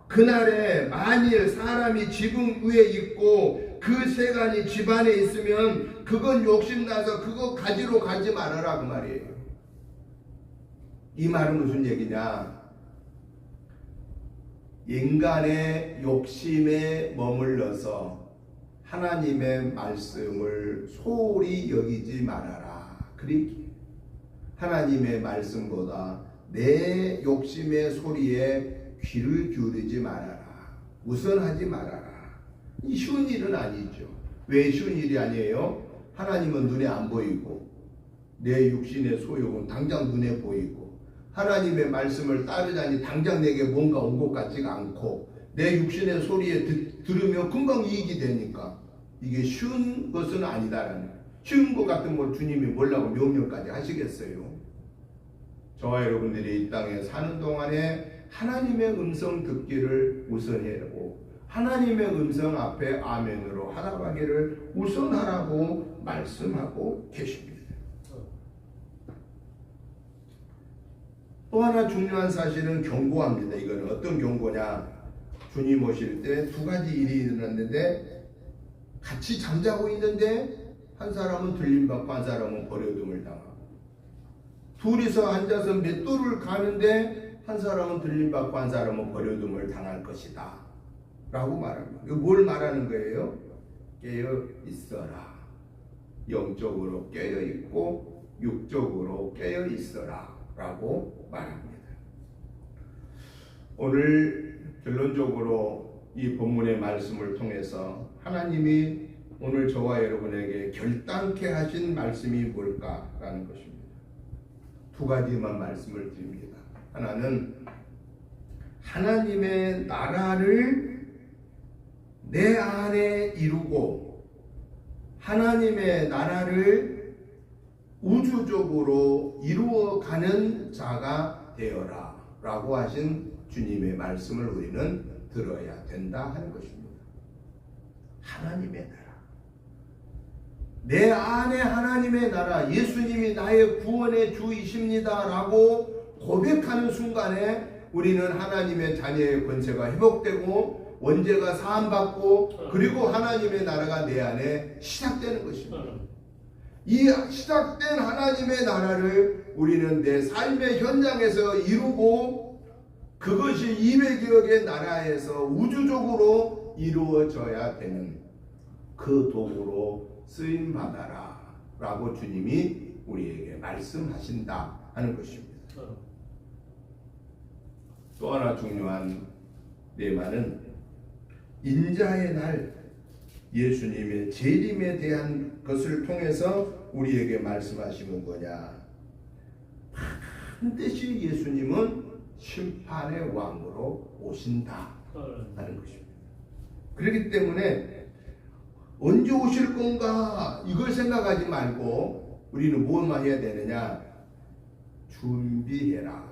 그날에 만일 사람이 지붕 위에 있고 그 세간이 집안에 있으면 그건 욕심나서 그거 가지러 가지 말아라 그 말이에요. 이 말은 무슨 얘기냐? 인간의 욕심에 머물러서 하나님의 말씀을 소홀히 여기지 말아라. 그러기 하나님의 말씀보다 내 욕심의 소리에 귀를 기울이지 말아라. 우선하지 말아라. 이 쉬운 일은 아니죠. 왜 쉬운 일이 아니에요? 하나님은 눈에 안 보이고 내 육신의 소욕은 당장 눈에 보이고 하나님의 말씀을 따르자니 당장 내게 뭔가 온 것 같지가 않고 내 육신의 소리에 들으면 금방 이익이 되니까 이게 쉬운 것은 아니다라는 거예요. 쉬운 것 같은 걸 주님이 뭐라고 명령까지 하시겠어요? 저와 여러분들이 이 땅에 사는 동안에 하나님의 음성 듣기를 우선하고 하나님의 음성 앞에 아멘으로 하나가기를 우선하라고 말씀하고 계십니다. 또 하나 중요한 사실은 경고합니다. 이거는 어떤 경고냐? 주님 오실 때 두 가지 일이 일어났는데 같이 잠자고 있는데 한 사람은 들림받고 한 사람은 버려둠을 당하고 둘이서 앉아서 맷돌을 가는데 한 사람은 들림받고 한 사람은 버려둠을 당할 것이다 라고 말합니다. 이거 뭘 말하는 거예요? 깨어 있어라. 영적으로 깨어 있고 육적으로 깨어 있어라 라고 말합니다. 오늘 결론적으로 이 본문의 말씀을 통해서 하나님이 오늘 저와 여러분에게 결단케 하신 말씀이 뭘까라는 것입니다. 두 가지만 말씀을 드립니다. 하나는 하나님의 나라를 내 안에 이루고 하나님의 나라를 우주적으로 이루어가는 자가 되어라 라고 하신 주님의 말씀을 우리는 들어야 된다 하는 것입니다. 하나님의 나라, 내 안에 하나님의 나라, 예수님이 나의 구원의 주이십니다 라고 고백하는 순간에 우리는 하나님의 자녀의 권세가 회복되고 원죄가 사함받고 그리고 하나님의 나라가 내 안에 시작되는 것입니다. 이 시작된 하나님의 나라를 우리는 내 삶의 현장에서 이루고 그것이 200여 개 나라에서 우주적으로 이루어져야 되는 그 도구로 쓰임받아라 라고 주님이 우리에게 말씀하신다 하는 것입니다. 또 하나 중요한 내만은 인자의 날, 예수님의 재림에 대한 것을 통해서 우리에게 말씀하시는 거냐? 반드시 예수님은 심판의 왕으로 오신다 하는 것입니다. 그렇기 때문에 언제 오실 건가 이걸 생각하지 말고 우리는 무엇만 해야 되느냐? 준비해라.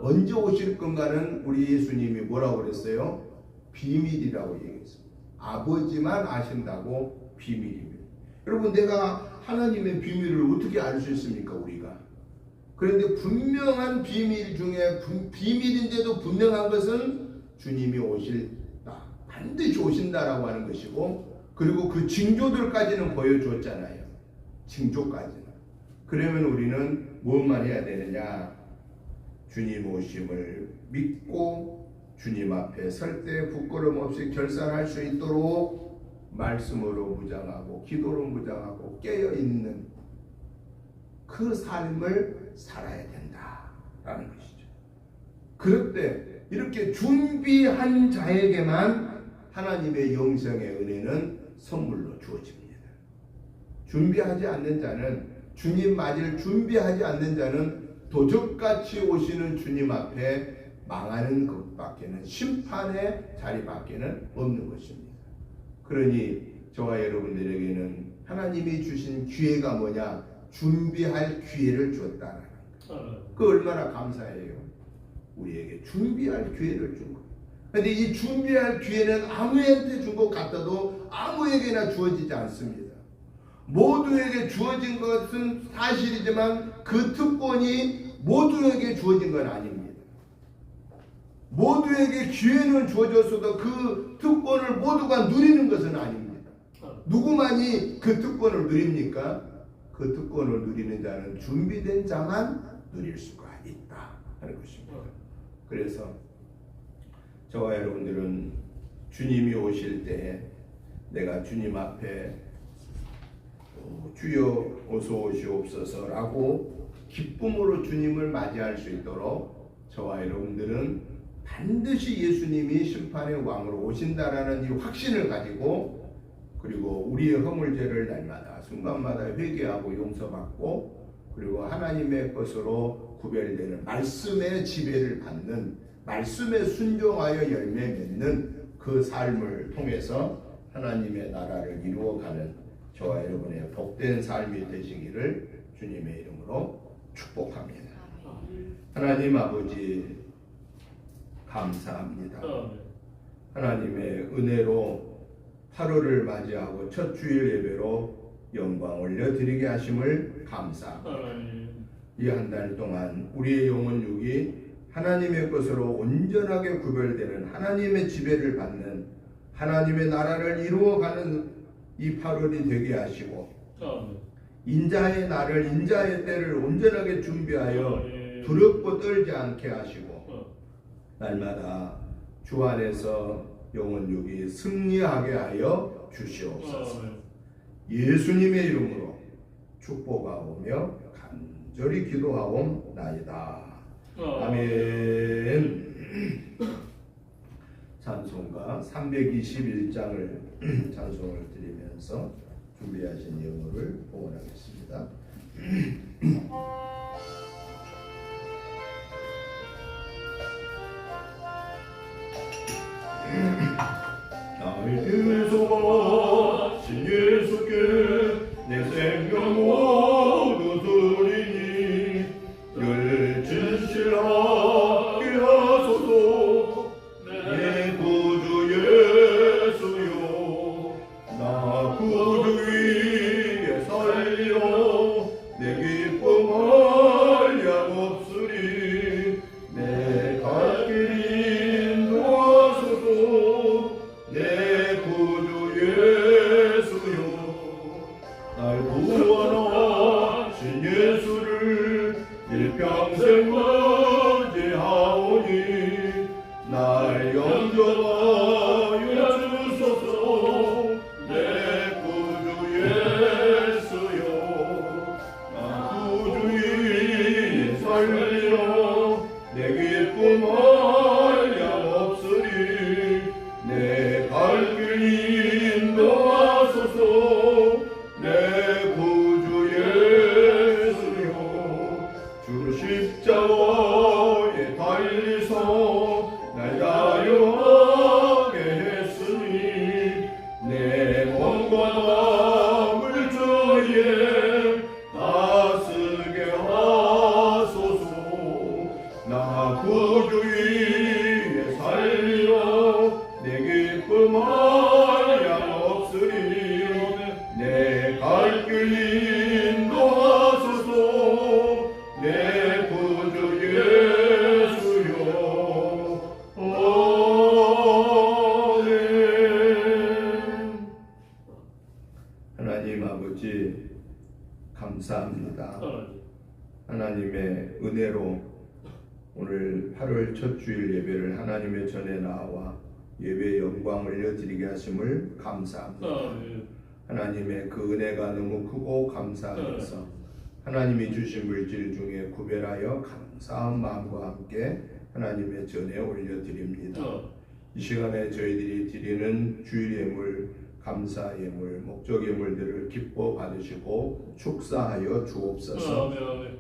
언제 오실 건가는 우리 예수님이 뭐라고 그랬어요? 비밀이라고 얘기했습니다. 아버지만 아신다고 비밀입니다. 여러분, 내가 하나님의 비밀을 어떻게 알 수 있습니까? 우리가. 그런데 분명한 비밀 중에 비밀인데도 분명한 것은 주님이 오실다, 반드시 오신다라고 하는 것이고, 그리고 그 징조들까지는 보여줬잖아요. 징조까지는. 그러면 우리는 무엇만 해야 되느냐? 주님 오심을 믿고 주님 앞에 설 때 부끄럼 없이 결산할 수 있도록 말씀으로 무장하고 기도로 무장하고 깨어있는 그 삶을 살아야 된다라는 것이죠. 그럴 때 이렇게 준비한 자에게만 하나님의 영생의 은혜는 선물로 주어집니다. 준비하지 않는 자는, 주님 맞을 준비하지 않는 자는 도적같이 오시는 주님 앞에 망하는 것밖에는, 심판의 자리밖에는 없는 것입니다. 그러니 저와 여러분들에게는 하나님이 주신 기회가 뭐냐? 준비할 기회를 주었다는 것. 그 얼마나 감사해요. 우리에게 준비할 기회를 준 것. 그런데 이 준비할 기회는 아무한테 준 것 같아도 아무에게나 주어지지 않습니다. 모두에게 주어진 것은 사실이지만 그 특권이 모두에게 주어진 건 아닙니다. 모두에게 기회는 주어졌어도 그 특권을 모두가 누리는 것은 아닙니다. 누구만이 그 특권을 누립니까? 그 특권을 누리는 자는 준비된 자만 누릴 수가 있다 하는 것입니다. 그래서 저와 여러분들은 주님이 오실 때 내가 주님 앞에 주여 어서 오시옵소서라고 기쁨으로 주님을 맞이할 수 있도록 저와 여러분들은 반드시 예수님이 심판의 왕으로 오신다라는 이 확신을 가지고, 그리고 우리의 허물죄를 날마다 순간마다 회개하고 용서받고, 그리고 하나님의 것으로 구별되는 말씀의 지배를 받는, 말씀에 순종하여 열매 맺는 그 삶을 통해서 하나님의 나라를 이루어가는 저와 여러분의 복된 삶이 되시기를 주님의 이름으로 축복합니다. 하나님 아버지 감사합니다. 하나님의 은혜로 8월을 맞이하고 첫 주일 예배로 영광 올려드리게 하심을 감사합니다. 이 한 달 동안 우리의 영혼육이 하나님의 것으로 온전하게 구별되는, 하나님의 지배를 받는, 하나님의 나라를 이루어가는 이 8월이 되게 하시고, 인자의 날을, 인자의 때를 온전하게 준비하여 두렵고 떨지 않게 하시고, 날마다 주 안에서 영혼육이 승리하게 하여 주시옵소서. 예수님의 이름으로 축복하오며 간절히 기도하옵나이다. 아멘. 찬송가 321장을 찬송을 드리면서 준비하신 예물을 봉헌하겠습니다. 날 위해서 신 예수께 구주 위에 살리오 내 기쁨을 양없으리 내 갈 길 인도하소서 내 구주 예수여 날 구원하신 예수를 일평생 의지하오니 날 영접하여 주소서 내 구주 예수여 나 구주 위에 살리오 내 기쁨을 양없으리 내 갈 길 인도하소서 내 구주 예수여 주 십자가에 달리서 날 자유하게 했으니 내 몸과 마음을 주의 다스게 하소서 나 구주 위에 살리오 내 기쁨을 양없으리 내 갈 길 인도하소서 내 구주 예수여 아멘. 하나님 아버지 감사합니다. 하나님의 은혜로 오늘 8월 첫 주일 예배를 하나님의 전에 나와 예배의 영광을 올려드리게 하심을 감사합니다. 하나님의 그 은혜가 너무 크고 감사해서 하나님이 주신 물질 중에 구별하여 감사한 마음과 함께 하나님의 전에 올려드립니다. 이 시간에 저희들이 드리는 주일 예물, 감사 예물, 목적 예물들을 기뻐 받으시고 축사하여 주옵소서.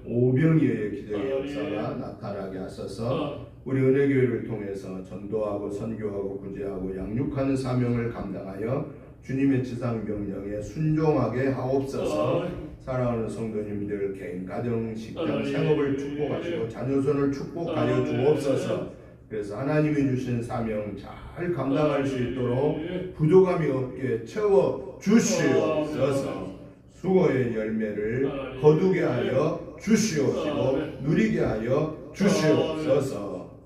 오병이어의 기도의 역사가 나타나게 하소서. 우리 은혜교회를 통해서 전도하고 선교하고 구제하고 양육하는 사명을 감당하여 주님의 지상 명령에 순종하게 하옵소서. 사랑하는 성도님들 개인 가정 직장 생업을 축복하시고 자녀손을 축복하여 주옵소서. 그래서 하나님이 주신 사명 잘 감당할 수 있도록 부족함이 없게 채워 주시옵소서. 수고의 열매를 거두게 하여 주시옵시고 누리게 하여 주시옵소서.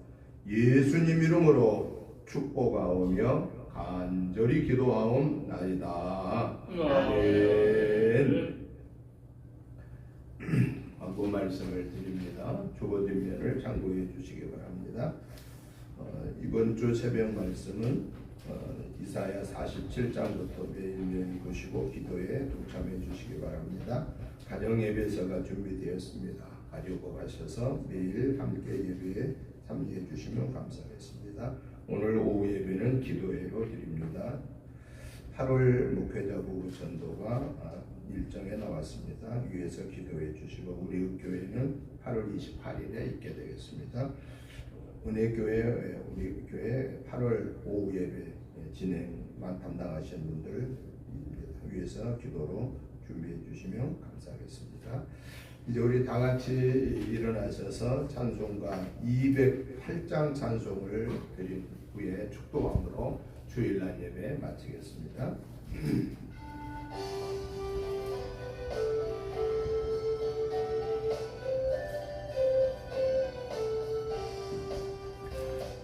예수님 이름으로 축복하오며 간절히 기도하옵나이다. 아멘. 광고 말씀을 드립니다. 주보 뒷면을 참고해 주시기 바랍니다. 이번 주 새벽 말씀은 이사야 47장부터 매일매일 보시고 기도에 동참해 주시기 바랍니다. 가정 예배서가 준비되었습니다. 가지고 가셔서 매일 함께 예배에 참여해 주시면 감사하겠습니다. 오늘 오후 예배는 기도회로 드립니다. 8월 목회자부 전도가 일정에 나왔습니다. 위에서 기도해 주시고 우리 교회는 8월 28일에 있게 되겠습니다. 은혜교회 우리 교회 8월 오후 예배 진행만 담당하시는 분들 위해서 기도로 준비해 주시면 감사하겠습니다. 이제 우리 다 같이 일어나셔서 찬송가 208장 찬송을 드린 후에 축도함으로 주일날 예배 마치겠습니다.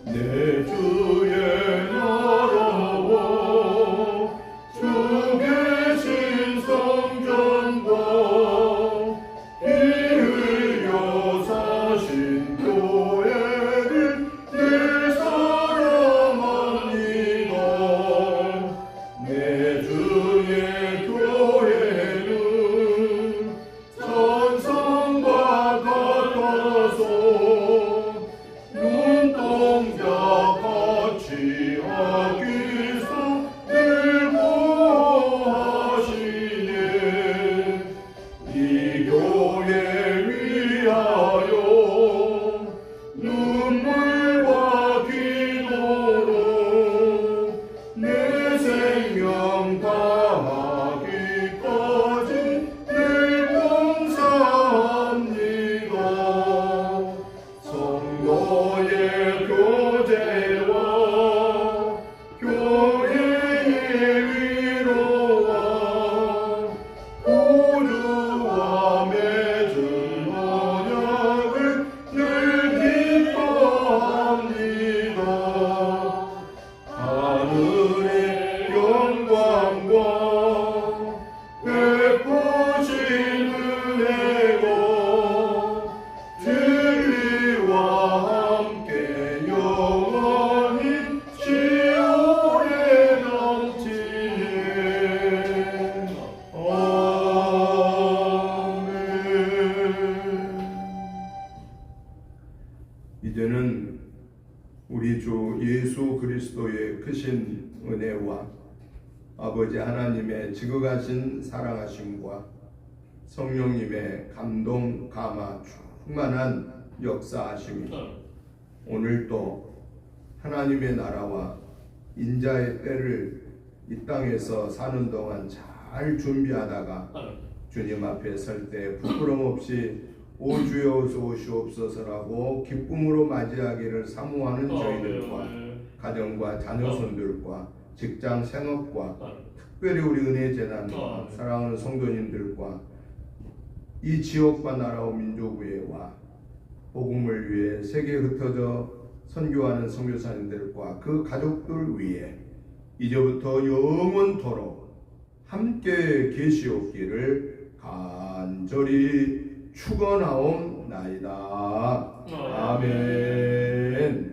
내 주의 나라와 주 계신 성전과 이으려 사신 교회를 늘 사랑합니다. 내 주의 교회는 천성과 같아서 눈동자 크신 은혜와 아버지 하나님의 지극하신 사랑하심과 성령님의 감동 감화 충만한 역사하심이 오늘도 하나님의 나라와 인자의 때를 이 땅에서 사는 동안 잘 준비하다가 주님 앞에 설 때 부끄럼 없이 오 주여 오시옵소서라고 기쁨으로 맞이하기를 사모하는 저희들과 가정과 자녀손들과 직장 생업과 특별히 우리 은혜재단과 사랑하는 성도님들과 이 지역과 나라와 민족 위에와 복음을 위해 세계에 흩어져 선교하는 선교사님들과 그 가족들 위해 이제부터 영원토록 함께 계시옵기를 간절히 축원하옵나이다. 아멘.